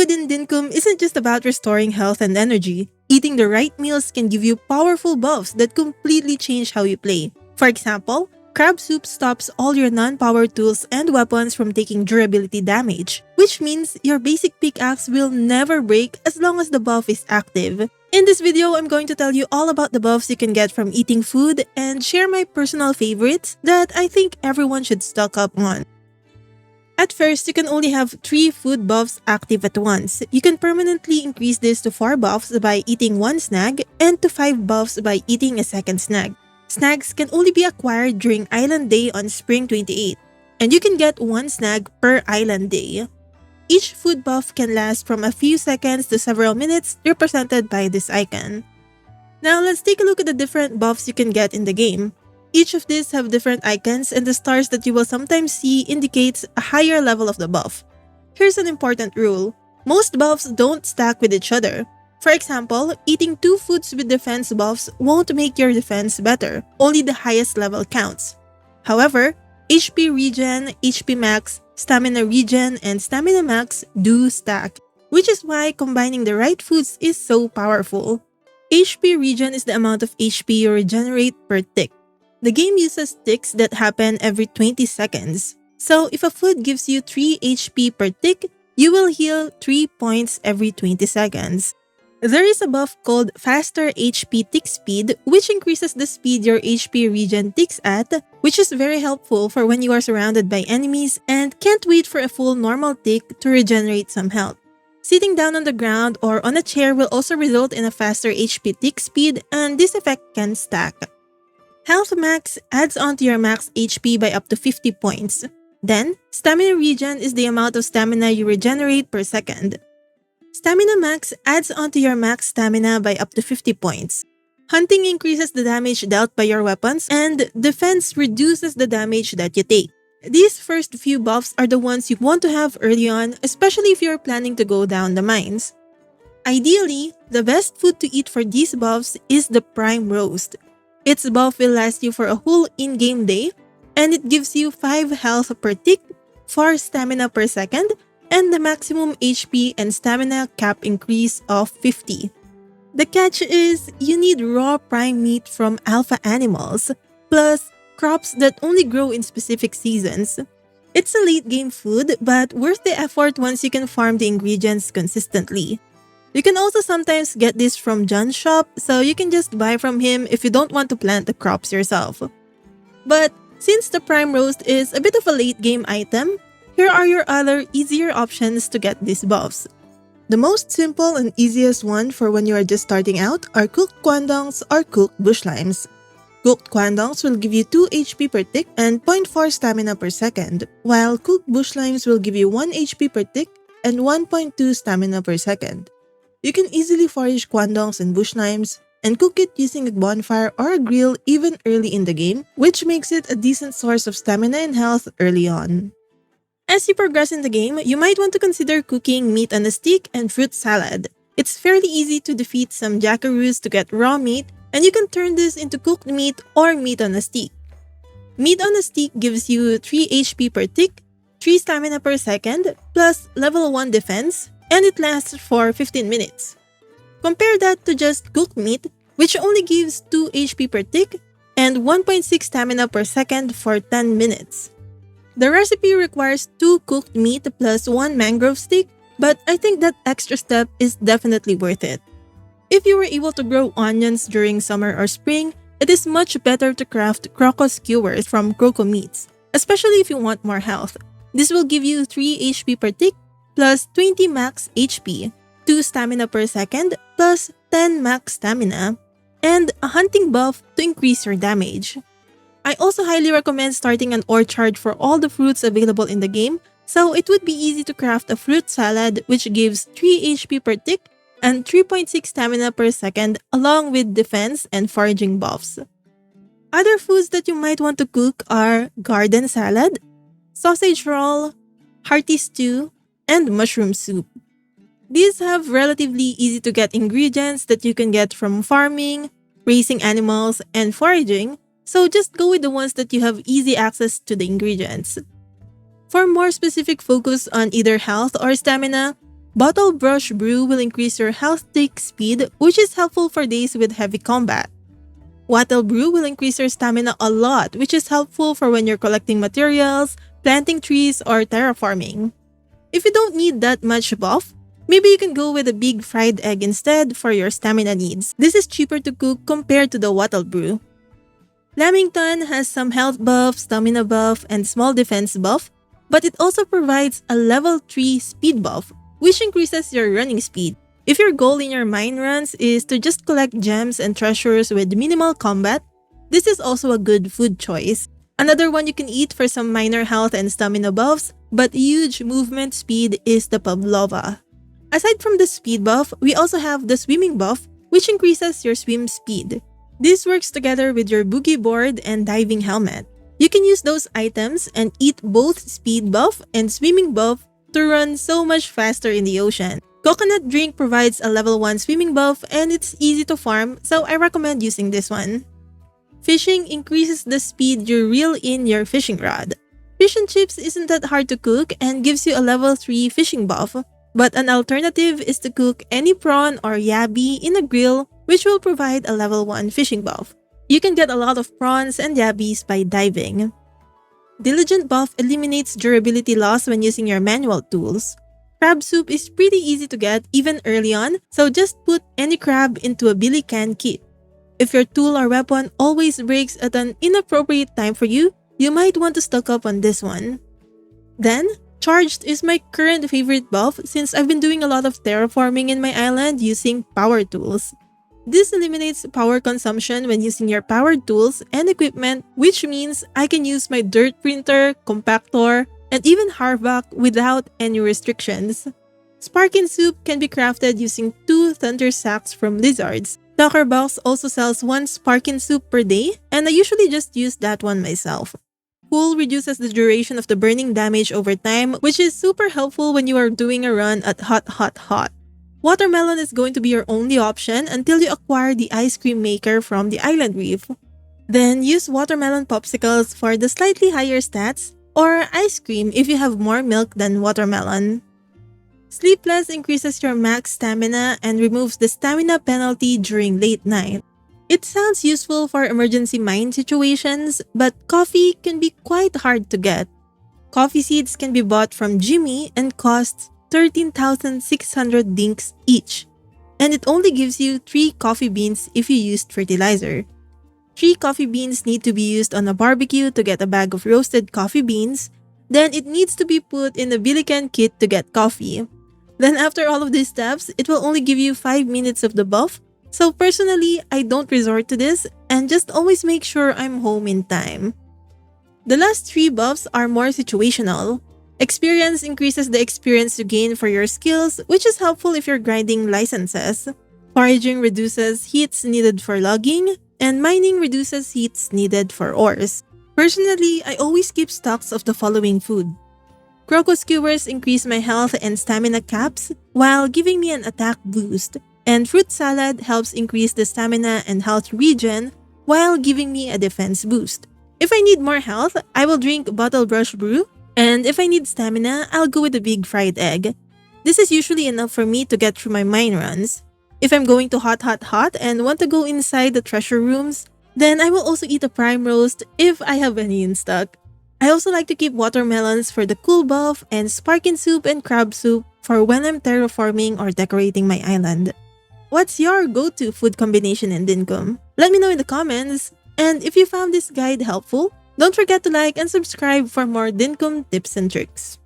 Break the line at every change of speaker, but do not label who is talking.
Food in Dinkum isn't just about restoring health and energy. Eating the right meals can give you powerful buffs that completely change how you play. For example, crab soup stops all your non-power tools and weapons from taking durability damage, which means your basic pickaxe will never break as long as the buff is active. In this video, I'm going to tell you all about the buffs you can get from eating food and share my personal favorites that I think everyone should stock up on. At first, you can only have 3 food buffs active at once. You can permanently increase this to 4 buffs by eating 1 snag and to 5 buffs by eating a second snag. Snags can only be acquired during Island Day on Spring 28, and you can get 1 snag per Island Day. Each food buff can last from a few seconds to several minutes, represented by this icon. Now let's take a look at the different buffs you can get in the game. Each of these have different icons, and the stars that you will sometimes see indicates a higher level of the buff. Here's an important rule. Most buffs don't stack with each other. For example, eating 2 foods with defense buffs won't make your defense better. Only the highest level counts. However, HP regen, HP max, stamina regen, and stamina max do stack, which is why combining the right foods is so powerful. HP regen is the amount of HP you regenerate per tick. The game uses ticks that happen every 20 seconds. So if a food gives you 3 HP per tick, you will heal 3 points every 20 seconds. There is a buff called Faster HP Tick Speed, which increases the speed your HP regen ticks at, which is very helpful for when you are surrounded by enemies and can't wait for a full normal tick to regenerate some health. Sitting down on the ground or on a chair will also result in a faster HP tick speed, and this effect can stack. Health max adds onto your max HP by up to 50 points. Then, stamina regen is the amount of stamina you regenerate per second. Stamina max adds onto your max stamina by up to 50 points. Hunting increases the damage dealt by your weapons, and defense reduces the damage that you take. These first few buffs are the ones you want to have early on, especially if you're planning to go down the mines. Ideally, the best food to eat for these buffs is the prime roast. Its buff will last you for a whole in-game day, and it gives you 5 health per tick, 4 stamina per second, and the maximum HP and stamina cap increase of 50. The catch is, you need raw prime meat from alpha animals, plus crops that only grow in specific seasons. It's a late game food, but worth the effort once you can farm the ingredients consistently. You can also sometimes get this from John's shop, so you can just buy from him if you don't want to plant the crops yourself. But since the prime roast is a bit of a late game item, here are your other easier options to get these buffs. The most simple and easiest one for when you are just starting out are cooked kwandongs or cooked bush limes. Cooked kwandongs will give you 2 HP per tick and 0.4 stamina per second, while cooked bush limes will give you 1 HP per tick and 1.2 stamina per second. You can easily forage kwandongs and bush limes and cook it using a bonfire or a grill even early in the game, which makes it a decent source of stamina and health early on. As you progress in the game, you might want to consider cooking meat on a stick and fruit salad. It's fairly easy to defeat some jackaroos to get raw meat, and you can turn this into cooked meat or meat on a stick. Meat on a stick gives you 3 HP per tick, 3 stamina per second, plus level 1 defense, and it lasts for 15 minutes. Compare that to just cooked meat, which only gives 2 HP per tick and 1.6 stamina per second for 10 minutes. The recipe requires 2 cooked meat plus 1 mangrove stick, but I think that extra step is definitely worth it. If you were able to grow onions during summer or spring, it is much better to craft crocus skewers from croco meats, especially if you want more health. This will give you 3 HP per tick plus 20 max HP, 2 stamina per second plus 10 max stamina, and a hunting buff to increase your damage. I also highly recommend starting an orchard for all the fruits available in the game, so it would be easy to craft a fruit salad which gives 3 HP per tick and 3.6 stamina per second along with defense and foraging buffs. Other foods that you might want to cook are garden salad, sausage roll, hearty stew, and mushroom soup. These have relatively easy to get ingredients that you can get from farming, raising animals, and foraging, so just go with the ones that you have easy access to the ingredients. For more specific focus on either health or stamina, Bottle Brush Brew will increase your health take speed, which is helpful for days with heavy combat. Wattle Brew will increase your stamina a lot, which is helpful for when you're collecting materials, planting trees, or terraforming. If you don't need that much buff, maybe you can go with a big fried egg instead for your stamina needs. This is cheaper to cook compared to the Wattle Brew. Lamington has some health buff, stamina buff, and small defense buff, but it also provides a level 3 speed buff, which increases your running speed. If your goal in your mine runs is to just collect gems and treasures with minimal combat, this is also a good food choice. Another one you can eat for some minor health and stamina buffs, but huge movement speed is the pavlova. Aside from the speed buff, we also have the swimming buff, which increases your swim speed. This works together with your boogie board and diving helmet. You can use those items and eat both speed buff and swimming buff to run so much faster in the ocean. Coconut drink provides a level 1 swimming buff and it's easy to farm, so I recommend using this one. Fishing increases the speed you reel in your fishing rod. Fish and chips isn't that hard to cook and gives you a level 3 fishing buff, but an alternative is to cook any prawn or yabby in a grill, which will provide a level 1 fishing buff. You can get a lot of prawns and yabbies by diving. Diligent buff eliminates durability loss when using your manual tools. Crab soup is pretty easy to get even early on, so just put any crab into a billy can kit. If your tool or weapon always breaks at an inappropriate time for you, you might want to stock up on this one. Then, Charged is my current favorite buff since I've been doing a lot of terraforming in my island using power tools. This eliminates power consumption when using your powered tools and equipment, which means I can use my dirt printer, compactor, and even harvac without any restrictions. Sparkin soup can be crafted using 2 thunder sacks from lizards. Tucker Box also sells 1 Sparkin soup per day, and I usually just use that one myself. Pool reduces the duration of the burning damage over time, which is super helpful when you are doing a run at hot. Watermelon is going to be your only option until you acquire the ice cream maker from the island reef. Then use watermelon popsicles for the slightly higher stats, or ice cream if you have more milk than watermelon. Sleepless increases your max stamina and removes the stamina penalty during late night. It sounds useful for emergency mine situations, but coffee can be quite hard to get. Coffee seeds can be bought from Jimmy and costs 13,600 dinks each, and it only gives you 3 coffee beans if you used fertilizer. 3 coffee beans need to be used on a barbecue to get a bag of roasted coffee beans, then it needs to be put in a Billiken kit to get coffee. Then after all of these steps, it will only give you 5 minutes of the buff, so personally, I don't resort to this and just always make sure I'm home in time. The last 3 buffs are more situational. Experience increases the experience you gain for your skills, which is helpful if you're grinding licenses. Foraging reduces heats needed for logging, and mining reduces heats needed for ores. Personally, I always keep stocks of the following food. Crocus skewers increase my health and stamina caps while giving me an attack boost, and fruit salad helps increase the stamina and health regen while giving me a defense boost. If I need more health, I will drink Bottle Brush Brew, and if I need stamina, I'll go with a big fried egg. This is usually enough for me to get through my mine runs. If I'm going to hot and want to go inside the treasure rooms, then I will also eat a prime roast if I have any in stock. I also like to keep watermelons for the cool buff and sparkin soup and crab soup for when I'm terraforming or decorating my island. What's your go-to food combination in Dinkum? Let me know in the comments. And if you found this guide helpful, don't forget to like and subscribe for more Dinkum tips and tricks.